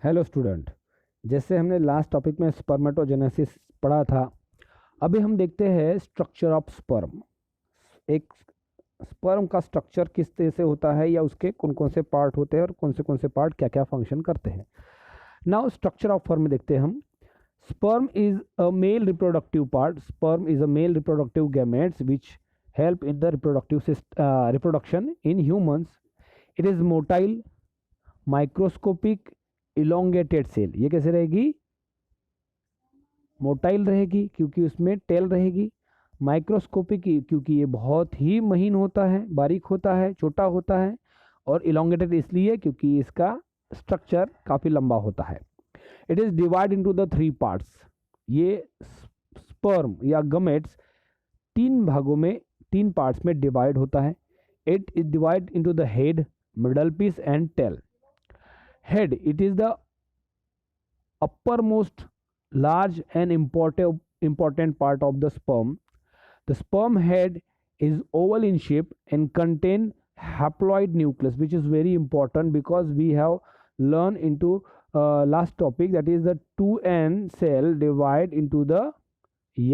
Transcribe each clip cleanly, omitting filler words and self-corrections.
Hello student. जैसे हमने last topic में स्पर्मेटोजेनेसिस पढ़ा था, अभी हम देखते हैं स्ट्रक्चर ऑफ स्पर्म। एक स्पर्म का स्ट्रक्चर किस तरह से होता है या उसके कौन कौन से पार्ट होते हैं और कौन से पार्ट क्या क्या फंक्शन करते हैं। नाउ स्ट्रक्चर ऑफ स्पर्म में देखते हैं हम। Sperm is a male reproductive part. Sperm is a male reproductive gametes which help in the reproduction in humans. It is motile, microscopic, elongated cell. ये कैसे रहेगी? मोटाइल रहेगी क्योंकि उसमें टेल रहेगी। माइक्रोस्कोपिक क्योंकि ये बहुत ही महीन होता है, बारीक होता है, छोटा होता है। और इलोंगेटेड इसलिए क्योंकि इसका स्ट्रक्चर काफ़ी लंबा होता है। It is divide into the three parts. ये स्पर्म या गमेट्स तीन भागों में, तीन पार्ट्स में डिवाइड होता है। It is divide into the head, middle piece and tail. Head, it is the uppermost large and important part of the sperm. The sperm head is oval in shape and contain haploid nucleus, which is very important because we have learned into last topic, that is the 2n cell divide into the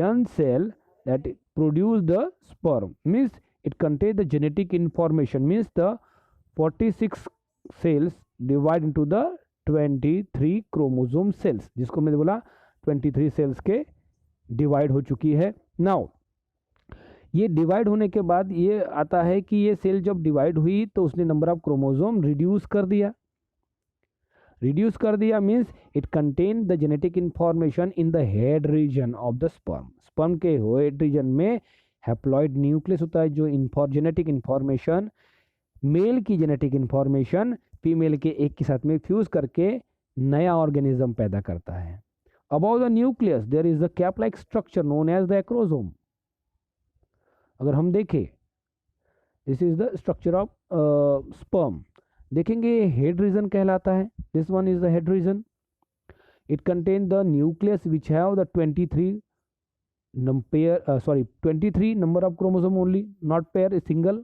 n cell that produce the sperm. Means it contains the genetic information, means the 46 cells divide into the 23 chromosome cells, जिसको मैंने बोला 23 sales के divide हो चुकी है। Now ये divide होने के बाद ये आता है कि ये सेल जब डिवाइड हुई तो उसने नंबर ऑफ क्रोमोसोम रिड्यूस कर दिया। रिड्यूस कर दिया means it contain the genetic information in the head reason of the sperm. Sperm के हेड रीजन में हैप्लॉइड न्यूक्लियस होता है जो जेनेटिक इंफॉर्मेशन, मेल की जेनेटिक इंफॉर्मेशन फीमेल के एक के साथ में फ्यूज करके नया ऑर्गेनिज्म पैदा करता है। About the nucleus there is the cap like structure known as the acrosome. अगर हम देखें, this is the structure of sperm. देखेंगे हेड रीजन कहलाता है। This one is the head region. It contain the nucleus which have the 23 number of chromosome only, not pair, single.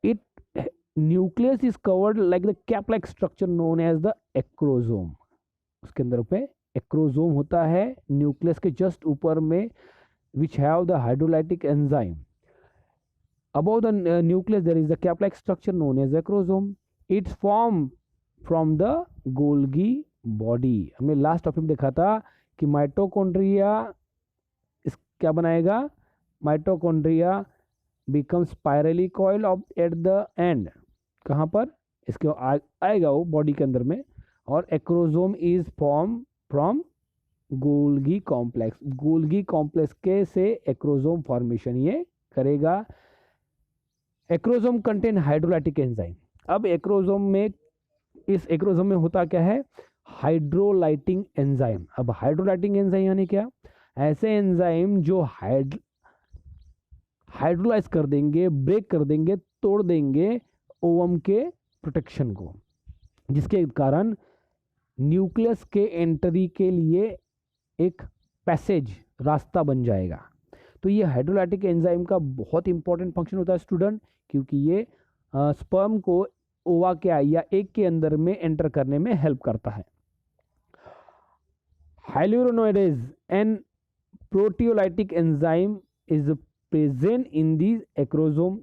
It nucleus is covered like the cap like structure known as the acrosome। उसके अंदर पे acrosome होता है nucleus के just ऊपर में, which have the hydrolytic enzyme। Above the nucleus there is the cap like structure known as acrosome। It's formed from the Golgi body। हमने last topic में देखा था कि माइटोकॉन्ड्रिया इस क्या बनाएगा? Mitochondria become spirally coil of at the end. कहाँ पर? इसके आएगा वो बॉडी के अंदर में। और acrosome is form from Golgi complex. Golgi complex के से एक्रोसोम फॉर्मेशन ये करेगा। Acrosome contain hydrolytic enzyme. अब एक्रोसोम में, इस एक्रोसोम में होता क्या है? हाइड्रोलाइटिंग एंजाइम। अब हाइड्रोलाइटिंग एंजाइम यानी क्या? ऐसे एंजाइम जो हाइड्रोलाइज कर देंगे, ब्रेक कर देंगे, तोड़ देंगे ओवम के प्रोटेक्शन को, जिसके कारण न्यूक्लियस के एंट्री के लिए एक पैसेज, रास्ता बन जाएगा। तो ये हाइड्रोलाइटिक एंजाइम का बहुत इंपॉर्टेंट फंक्शन होता है स्टूडेंट, क्योंकि ये स्पर्म को ओवा के या एग के अंदर में एंटर करने में हेल्प करता है। Hyaluronidase and proteolytic enzyme is present in these acrosome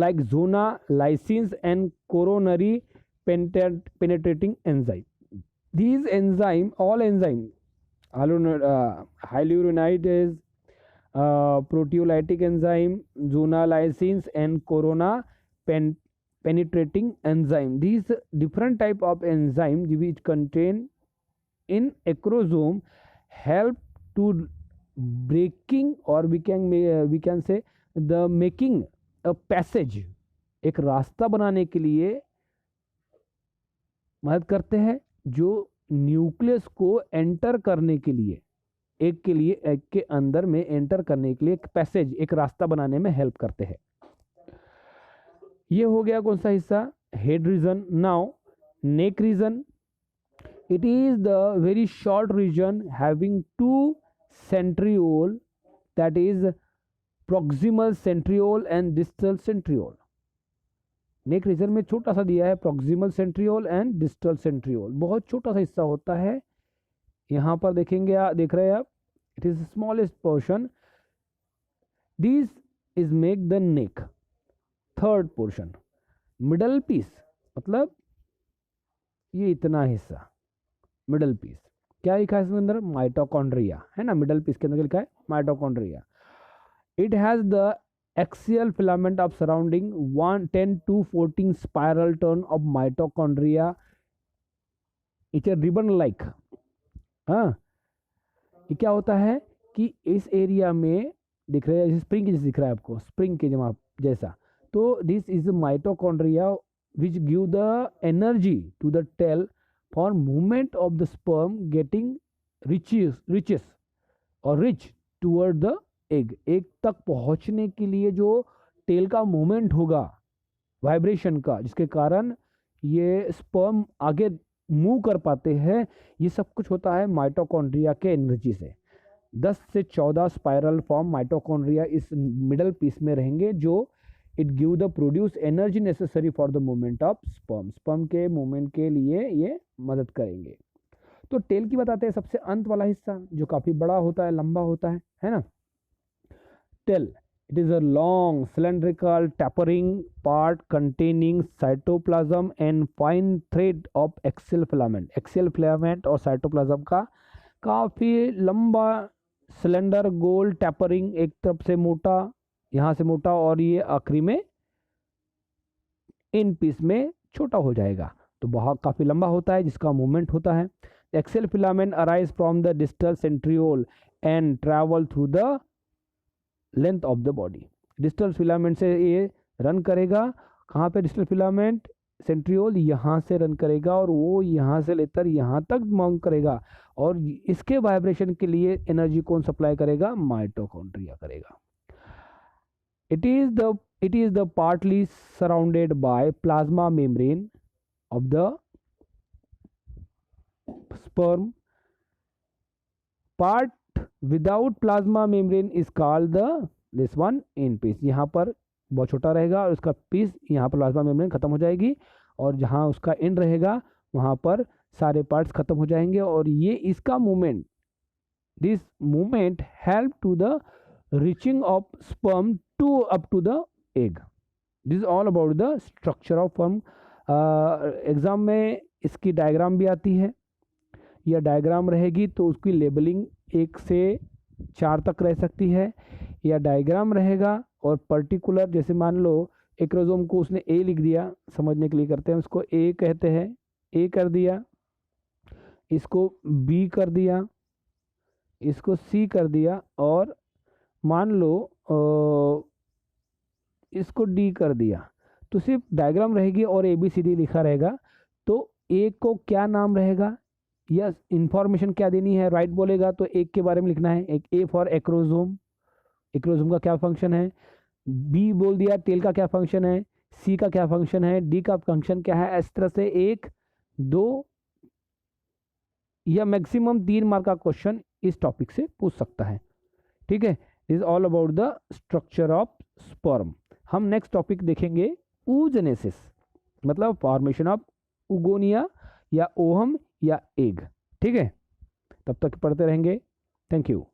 like zona, lysins and coronary penetrating enzyme. These enzyme, all enzyme, hyaluronidase, proteolytic enzyme, zona, lysins and corona penetrating enzyme. These different type of enzyme which contain in acrosome help to breaking, or we can say the making a passage, एक रास्ता बनाने के लिए मदद करते हैं, जो nucleus को एंटर करने के लिए, एक के लिए एक के अंदर में एंटर करने के लिए एक पैसेज, एक रास्ता बनाने में हेल्प करते हैं। ये हो गया कौन सा हिस्सा? Head region. Now neck region. It is the very short region having two centriole, that is proximal centriole and distal centriole। Neck region में छोटा सा दिया है proximal centriole and distal centriole, बहुत छोटा सा हिस्सा होता है। यहाँ पर देखेंगे आप, देख रहे हैं आप, it is smallest portion, this is make the neck. Third portion middle piece, मतलब ये इतना हिस्सा मिडल पीस, क्या लिखा है इसके अंदर, माइटोकॉन्ड्रिया है ना, मिडल पीस के अंदर लिखा है mitochondria. It has the axial filament of surrounding 10 to 14 spiral turn of mitochondria. It's a ribbon like. हाँ, ये क्या होता है कि इस एरिया में दिख रहा है, जैसे स्प्रिंग जैसे दिख रहा है आपको, स्प्रिंग के जैसा, तो this is mitochondria which give the energy to the tail for movement of the sperm getting riches और रिच टूवर्ड द एग तक पहुंचने के लिए जो टेल का मूवमेंट होगा वाइब्रेशन का, जिसके कारण ये स्पर्म आगे मूव कर पाते हैं, ये सब कुछ होता है माइटोकॉन्ड्रिया के एनर्जी से। 10 से 14 स्पाइरल फॉर्म माइटोकॉन्ड्रिया इस मिडल पीस में रहेंगे, जो it give the produce energy necessary for the movement of sperm के मूवमेंट के लिए ये मदद करेंगे। तो टेल की बताते हैं, सबसे अंत वाला हिस्सा जो काफी बड़ा होता है, लंबा होता है ना। Tail, it is a long cylindrical tapering part containing cytoplasm and fine thread of axial filament। axial filament और cytoplasm का काफी लंबा सिलेंडर गोल टैपरिंग, एक तरफ से मोटा, यहाँ से मोटा, और ये आखिरी में इन पीस में छोटा हो जाएगा, तो बहुत काफी लंबा होता है जिसका मूवमेंट होता है। Axial filament arise from the distal centriole and travel through the length of the body. Distal filament से ये रन करेगा, कहाँ पे डिस्टल फिलामेंट, सेंट्रियोल, यहाँ से रन करेगा और वो यहाँ से लेकर यहाँ तक माउंट करेगा, और इसके वाइब्रेशन के लिए एनर्जी कौन सप्लाई करेगा, माइटोकॉन्ड्रिया करेगा। It is the partly surrounded by plasma membrane of the sperm. Part without plasma membrane is called the this one in peace. यहाँ पर बहुत छोटा रहेगा और उसका पीस, यहाँ पर प्लाज्मा मेम्ब्रेन खत्म हो जाएगी, और जहाँ उसका एंड रहेगा वहाँ पर सारे पार्ट्स खत्म हो जाएंगे, और ये इसका movement, this movement help to the reaching of sperm to up to the egg. This all about the structure of sperm. Exam में इसकी डायग्राम भी आती है, यह डायग्राम रहेगी तो उसकी लेबलिंग 1 से 4 तक रह सकती है, या डायग्राम रहेगा और पर्टिकुलर, जैसे मान लो एक्रोजोम को उसने ए लिख दिया, समझने के लिए करते हैं, उसको ए कहते हैं, ए कर दिया, इसको बी कर दिया, इसको सी कर दिया, और मान लो इसको डी कर दिया, तो सिर्फ डायग्राम रहेगी और ए बी सी डी लिखा रहेगा। तो ए को क्या नाम रहेगा या इंफॉर्मेशन क्या देनी है, राइट बोलेगा तो एक के बारे में लिखना है, एक ए फॉर एक्रोजोम, एक्रोजोम का क्या फंक्शन है, बी बोल दिया टेल का क्या फंक्शन है, सी का क्या फंक्शन है, डी का फंक्शन क्या है। इस तरह से 1, 2 या मैक्सिमम 3 मार्क का क्वेश्चन इस टॉपिक से पूछ सकता है। ठीक है, is all about the structure of sperm. हम नेक्स्ट टॉपिक देखेंगे oogenesis, मतलब फॉर्मेशन ऑफ उगोनिया या ओहम या एग। ठीक है, तब तक पढ़ते रहेंगे। Thank you.